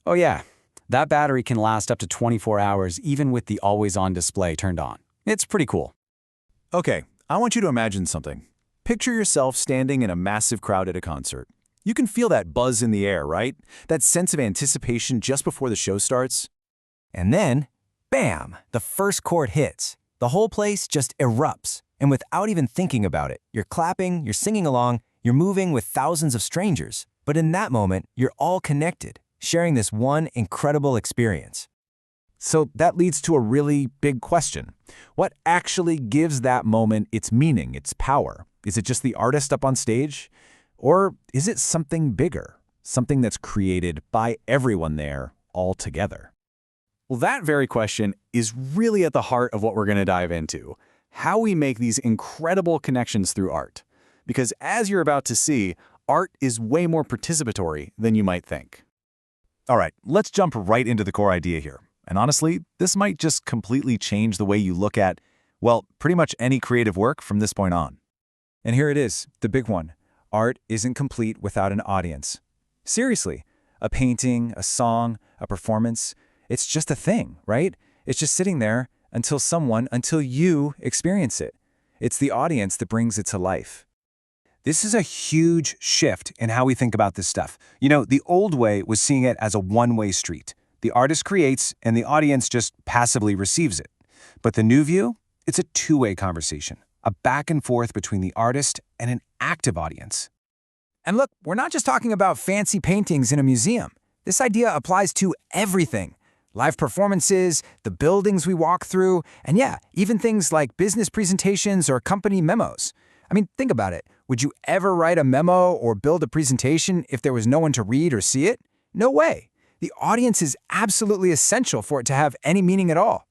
Oh yeah, that battery can last up to 24 hours even with the always-on display turned on. It's pretty cool. Okay, I want you to imagine something. Picture yourself standing in a massive crowd at a concert. You can feel that buzz in the air, right? That sense of anticipation just before the show starts. And then, bam, the first chord hits. The whole place just erupts. And without even thinking about it, you're clapping, you're singing along, you're moving with thousands of strangers. But in that moment, you're all connected, sharing this one incredible experience. So that leads to a really big question. What actually gives that moment its meaning, its power? Is it just the artist up on stage? Or is it something bigger, something that's created by everyone there all together? Well, that very question is really at the heart of what we're going to dive into. How we make these incredible connections through art. Because as you're about to see, art is way more participatory than you might think. All right, let's jump right into the core idea here. And honestly, this might just completely change the way you look at, well, pretty much any creative work from this point on. And here it is, the big one. Art isn't complete without an audience. Seriously, a painting, a song, a performance, it's just a thing, right? It's just sitting there until you experience it. It's the audience that brings it to life. This is a huge shift in how we think about this stuff. You know, the old way was seeing it as a one-way street. The artist creates, and the audience just passively receives it. But the new view, it's a two-way conversation, a back and forth between the artist and an active audience. And look, we're not just talking about fancy paintings in a museum. This idea applies to everything. Live performances, the buildings we walk through, and yeah, even things like business presentations or company memos. I mean, think about it. Would you ever write a memo or build a presentation if there was no one to read or see it? No way. The audience is absolutely essential for it to have any meaning at all.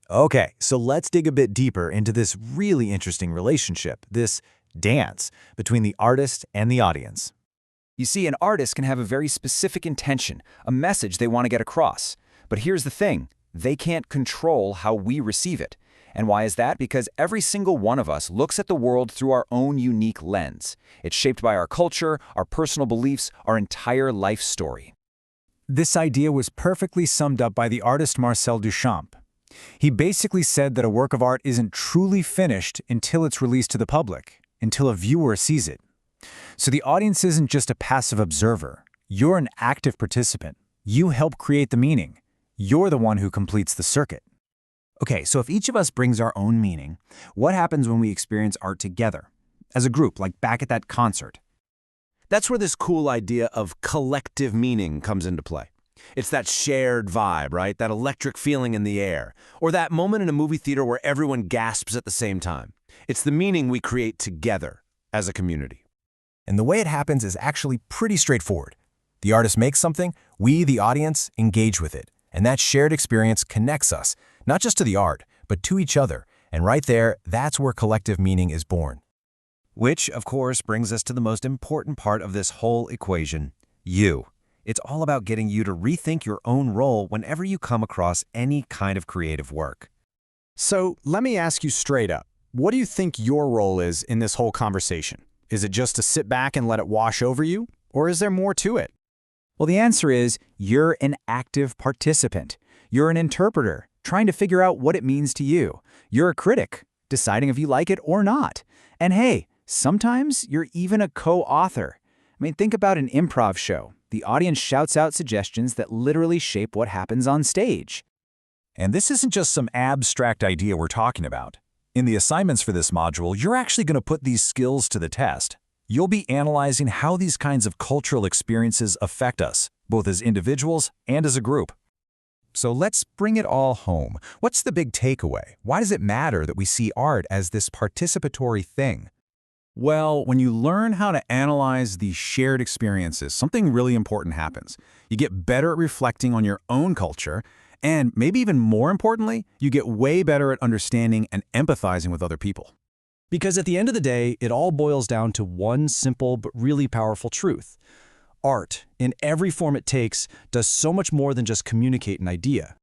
Okay, so let's dig a bit deeper into this really interesting relationship, this dance between the artist and the audience. You see, an artist can have a very specific intention, a message they want to get across. But here's the thing, they can't control how we receive it. And why is that? Because every single one of us looks at the world through our own unique lens. It's shaped by our culture, our personal beliefs, our entire life story. This idea was perfectly summed up by the artist Marcel Duchamp. He basically said that a work of art isn't truly finished until it's released to the public, until a viewer sees it. So the audience isn't just a passive observer. You're an active participant. You help create the meaning. You're the one who completes the circuit. Okay, so if each of us brings our own meaning, what happens when we experience art together, as a group, like back at that concert? That's where this cool idea of collective meaning comes into play. It's that shared vibe, right? That electric feeling in the air. Or that moment in a movie theater where everyone gasps at the same time. It's the meaning we create together as a community. And the way it happens is actually pretty straightforward. The artist makes something, we, the audience, engage with it. And that shared experience connects us, not just to the art, but to each other. And right there, that's where collective meaning is born. Which, of course, brings us to the most important part of this whole equation, you. It's all about getting you to rethink your own role whenever you come across any kind of creative work. So let me ask you straight up, what do you think your role is in this whole conversation? Is it just to sit back and let it wash over you? Or is there more to it? Well, the answer is you're an active participant. You're an interpreter, trying to figure out what it means to you. You're a critic, deciding if you like it or not. And hey, sometimes you're even a co-author. I mean, think about an improv show. The audience shouts out suggestions that literally shape what happens on stage. And this isn't just some abstract idea we're talking about. In the assignments for this module, you're actually going to put these skills to the test. You'll be analyzing how these kinds of cultural experiences affect us, both as individuals and as a group. So let's bring it all home. What's the big takeaway? Why does it matter that we see art as this participatory thing? Well, when you learn how to analyze these shared experiences, something really important happens. You get better at reflecting on your own culture, and maybe even more importantly, you get way better at understanding and empathizing with other people. Because at the end of the day, it all boils down to one simple but really powerful truth. Art, in every form it takes, does so much more than just communicate an idea.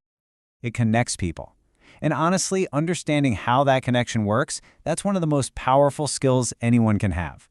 It connects people. And honestly, understanding how that connection works, that's one of the most powerful skills anyone can have.